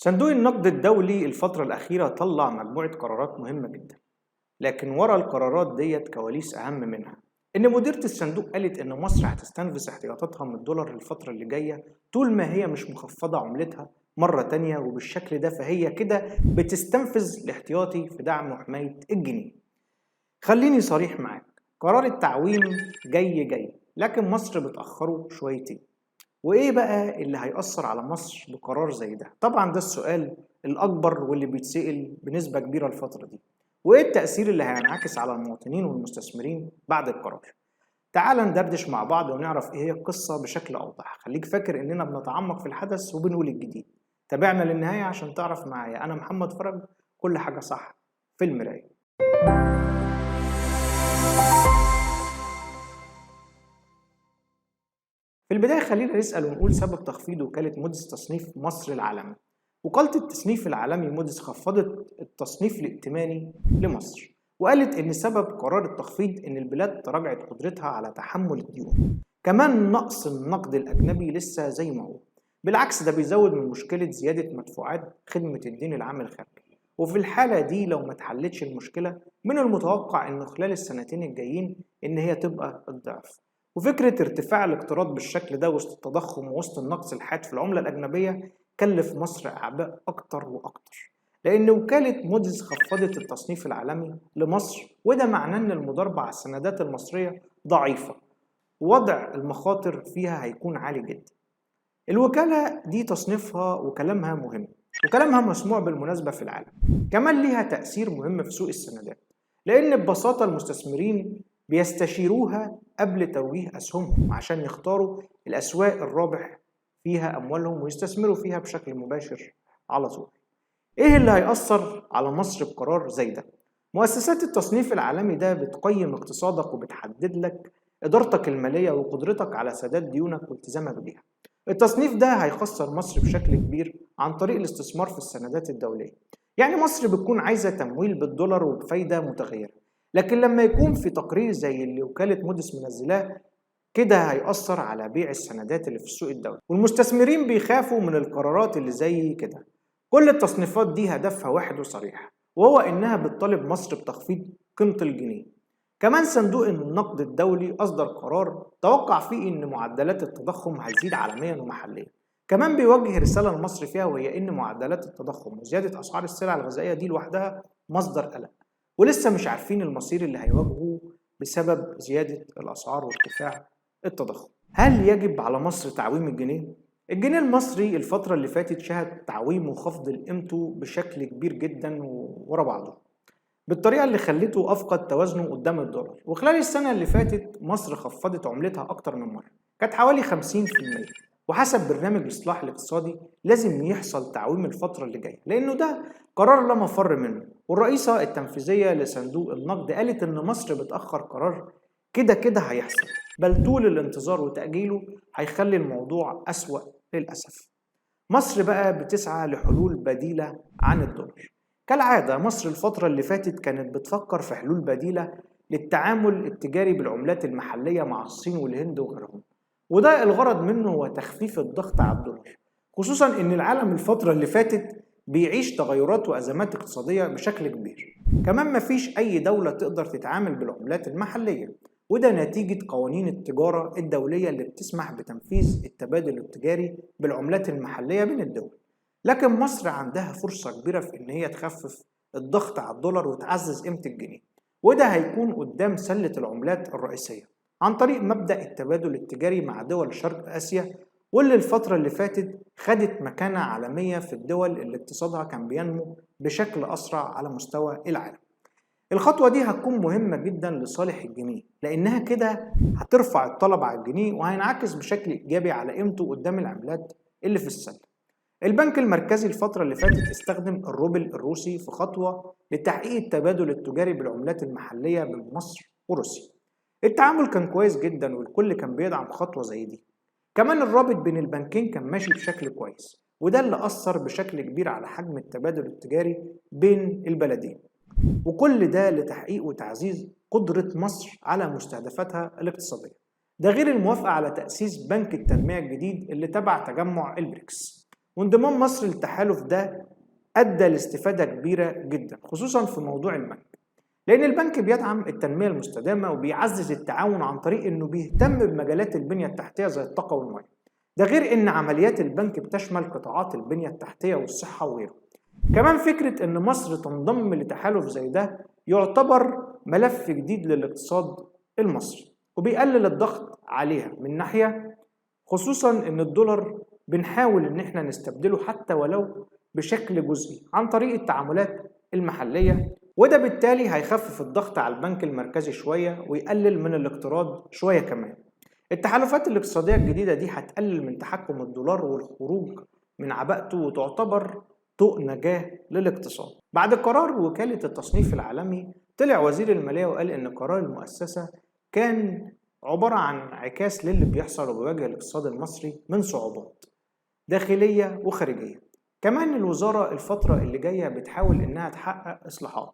صندوق النقد الدولي الفترة الأخيرة طلع مجموعة قرارات مهمة جدا، لكن ورا القرارات ديت كواليس أهم منها إن مديرة الصندوق قالت إن مصر هتستنفذ احتياطاتها من الدولار الفترة اللي جاية طول ما هي مش مخفضة عملتها مرة تانية، وبالشكل ده فهي كده بتستنفذ الاحتياطي في دعم وحماية الجنيه. خليني صريح معاك، قرار التعويم جاي لكن مصر بتأخره شويتين. وإيه بقى اللي هيأثر على مصر بقرار زي ده؟ طبعا ده السؤال الأكبر واللي بيتسأل بنسبة كبيرة الفترة دي. وإيه التأثير اللي هينعكس على المواطنين والمستثمرين بعد القرار؟ تعال ندردش مع بعض ونعرف إيه هي القصة بشكل أوضح. خليك فاكر إننا بنتعمق في الحدث وبنقول الجديد. تابعنا للنهاية عشان تعرف معايا أنا محمد فرج كل حاجة صح في المراية. في البداية خلينا نسأل ونقول سبب تخفيض وكالة موديس تصنيف مصر العالمي. وكالة التصنيف العالمي موديس خفضت التصنيف الائتماني لمصر، وقالت إن سبب قرار التخفيض إن البلاد تراجعت قدرتها على تحمل الديون. كمان نقص النقد الأجنبي لسه زي ما هو، بالعكس ده بيزود من مشكلة زيادة مدفوعات خدمة الدين العام الخارجي. وفي الحالة دي لو ما اتحلتش المشكلة من المتوقع إنه خلال السنتين الجايين إن هي تبقى الضعف. وفكرة ارتفاع الاقتراض بالشكل ده وسط التضخم ووسط النقص الحاد في العملة الأجنبية كلف مصر أعباء أكتر وأكتر، لأن وكالة موديز خفضت التصنيف العالمي لمصر، وده معناه إن المضاربة على السندات المصرية ضعيفة، ووضع المخاطر فيها هيكون عالي جدا. الوكالة دي تصنيفها وكلامها مهم، وكلامها مسموع بالمناسبة في العالم. كمان ليها تأثير مهم في سوق السندات، لأن ببساطة المستثمرين بيستشيروها قبل توجيه أسهمهم عشان يختاروا الأسواق الرابح فيها أموالهم ويستثمروا فيها بشكل مباشر على طول. إيه اللي هيأثر على مصر بقرار زي ده؟ مؤسسات التصنيف العالمي ده بتقيم اقتصادك وبتحدد لك إدارتك المالية وقدرتك على سداد ديونك والتزامك بيها. التصنيف ده هيخسر مصر بشكل كبير عن طريق الاستثمار في السندات الدولية. يعني مصر بتكون عايزة تمويل بالدولار وبفايدة متغيرة، لكن لما يكون في تقرير زي اللي وكالة موديس منزلاه كده هيأثر على بيع السندات اللي في السوق الدولي، والمستثمرين بيخافوا من القرارات اللي زي كده. كل التصنيفات دي هدفها واحد وصريح، وهو إنها بتطالب مصر بتخفيض قيمة الجنيه. كمان صندوق النقد الدولي أصدر قرار توقع فيه إن معدلات التضخم هتزيد عالميا ومحليا. كمان بيوجه رسالة لمصر فيها، وهي إن معدلات التضخم وزيادة أسعار السلع الغذائية دي لوحدها مصدر قلق، ولسه مش عارفين المصير اللي هيواجهوه بسبب زيادة الأسعار وارتفاع التضخم. هل يجب على مصر تعويم الجنيه؟ الجنيه المصري الفترة اللي فاتت شهد تعويم وخفض قيمته بشكل كبير جدا ورا بعضه، بالطريقة اللي خلته أفقد توازنه قدام الدولار. وخلال السنة اللي فاتت مصر خفضت عملتها أكتر من مرة، كانت حوالي 50%. وحسب برنامج الإصلاح الاقتصادي لازم يحصل تعويم الفترة اللي جاية، لأنه ده قرار لا مفر منه. والرئيسة التنفيذية لصندوق النقد قالت إن مصر بتأخر قرار كده هيحصل، بل طول الانتظار وتأجيله هيخلي الموضوع أسوأ للأسف. مصر بقى بتسعى لحلول بديلة عن الدولار. كالعادة مصر الفترة اللي فاتت كانت بتفكر في حلول بديلة للتعامل التجاري بالعملات المحلية مع الصين والهند وغيرهم، وده الغرض منه هو تخفيف الضغط على الدولار، خصوصا ان العالم الفترة اللي فاتت بيعيش تغيرات وأزمات اقتصادية بشكل كبير. كمان مفيش أي دولة تقدر تتعامل بالعملات المحلية، وده نتيجة قوانين التجارة الدولية اللي بتسمح بتنفيذ التبادل التجاري بالعملات المحلية بين الدول. لكن مصر عندها فرصة كبيرة في إن هي تخفف الضغط على الدولار وتعزز قيمة الجنيه، وده هيكون قدام سلة العملات الرئيسية عن طريق مبدأ التبادل التجاري مع دول شرق آسيا، واللي الفترة اللي فاتت خدت مكانة عالمية في الدول اللي اقتصادها كان بينمو بشكل أسرع على مستوى العالم. الخطوة دي هتكون مهمة جدا لصالح الجنيه، لأنها كده هترفع الطلب على الجنيه وهينعكس بشكل إيجابي على قيمته قدام العملات اللي في السلة. البنك المركزي الفترة اللي فاتت استخدم الروبل الروسي في خطوة لتحقيق التبادل التجاري بالعملات المحلية بين مصر وروسيا. التعامل كان كويس جدا والكل كان بيدعم خطوة زي دي. كمان الرابط بين البنكين كان ماشي بشكل كويس، وده اللي أثر بشكل كبير على حجم التبادل التجاري بين البلدين، وكل ده لتحقيق وتعزيز قدرة مصر على مستهدفاتها الاقتصادية. ده غير الموافقة على تأسيس بنك التنمية الجديد اللي تبع تجمع البريكس. وانضمام مصر للتحالف ده أدى لاستفادة كبيرة جدا، خصوصا في موضوع البنك، لأن البنك بيدعم التنمية المستدامة وبيعزز التعاون عن طريق إنه بيهتم بمجالات البنية التحتية زي الطاقة والمياه. ده غير إن عمليات البنك بتشمل قطاعات البنية التحتية والصحة وغيره. كمان فكرة إن مصر تنضم لتحالف زي ده يعتبر ملف جديد للاقتصاد المصري وبيقلل الضغط عليها من ناحية، خصوصا إن الدولار بنحاول إن إحنا نستبدله حتى ولو بشكل جزئي عن طريق التعاملات المحلية، وده بالتالي هيخفف الضغط على البنك المركزي شوية ويقلل من الاقتراض شوية كمان. التحالفات الاقتصادية الجديدة دي هتقلل من تحكم الدولار والخروج من عباءته وتعتبر طوق نجاة للاقتصاد. بعد قرار وكالة التصنيف العالمي طلع وزير المالية وقال إن قرار المؤسسة كان عبارة عن انعكاس للي بيحصل وبيواجه الاقتصاد المصري من صعوبات داخلية وخارجية. كمان الوزارة الفترة اللي جاية بتحاول إنها تحقق إصلاحات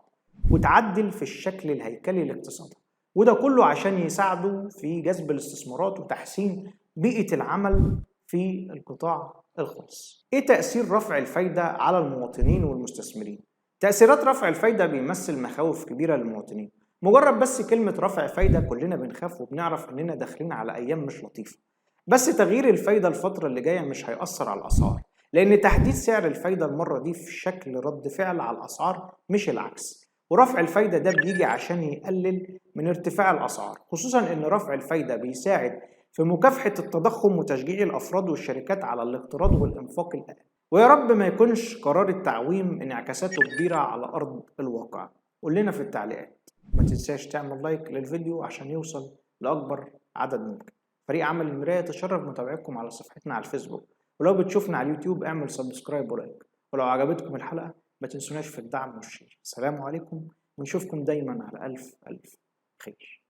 وتعدل في الشكل الهيكلي لاقتصادها، وده كله عشان يساعدوا في جذب الاستثمارات وتحسين بيئة العمل في القطاع الخاص. إيه تأثير رفع الفايدة على المواطنين والمستثمرين؟ تأثيرات رفع الفايدة بيمثل مخاوف كبيرة للمواطنين. مجرد بس كلمة رفع فايدة كلنا بنخاف وبنعرف إننا داخلين على أيام مش لطيفة. بس تغيير الفايدة الفترة اللي جاية مش هيأثر على الأسعار، لأن تحديد سعر الفايدة المرة دي في شكل رد فعل على الأسعار مش العكس. ورفع الفايدة ده بيجي عشان يقلل من ارتفاع الأسعار، خصوصا إن رفع الفايدة بيساعد في مكافحة التضخم وتشجيع الأفراد والشركات على الاقتراض والإنفاق الآن. ويا رب ما يكونش قرار التعويم انعكاساته كبيرة على أرض الواقع. قول لنا في التعليقات. ما تنساش تعمل لايك للفيديو عشان يوصل لأكبر عدد ممكن. فريق عمل المراية تشرف متابعتكم على صفحتنا على الفيسبوك، ولو بتشوفنا على اليوتيوب اعمل سبسكرايب ولايك، ولو عجبتكم الحلقة ما تنسوناش في الدعم والشير. السلام عليكم ونشوفكم دايما على ألف خير.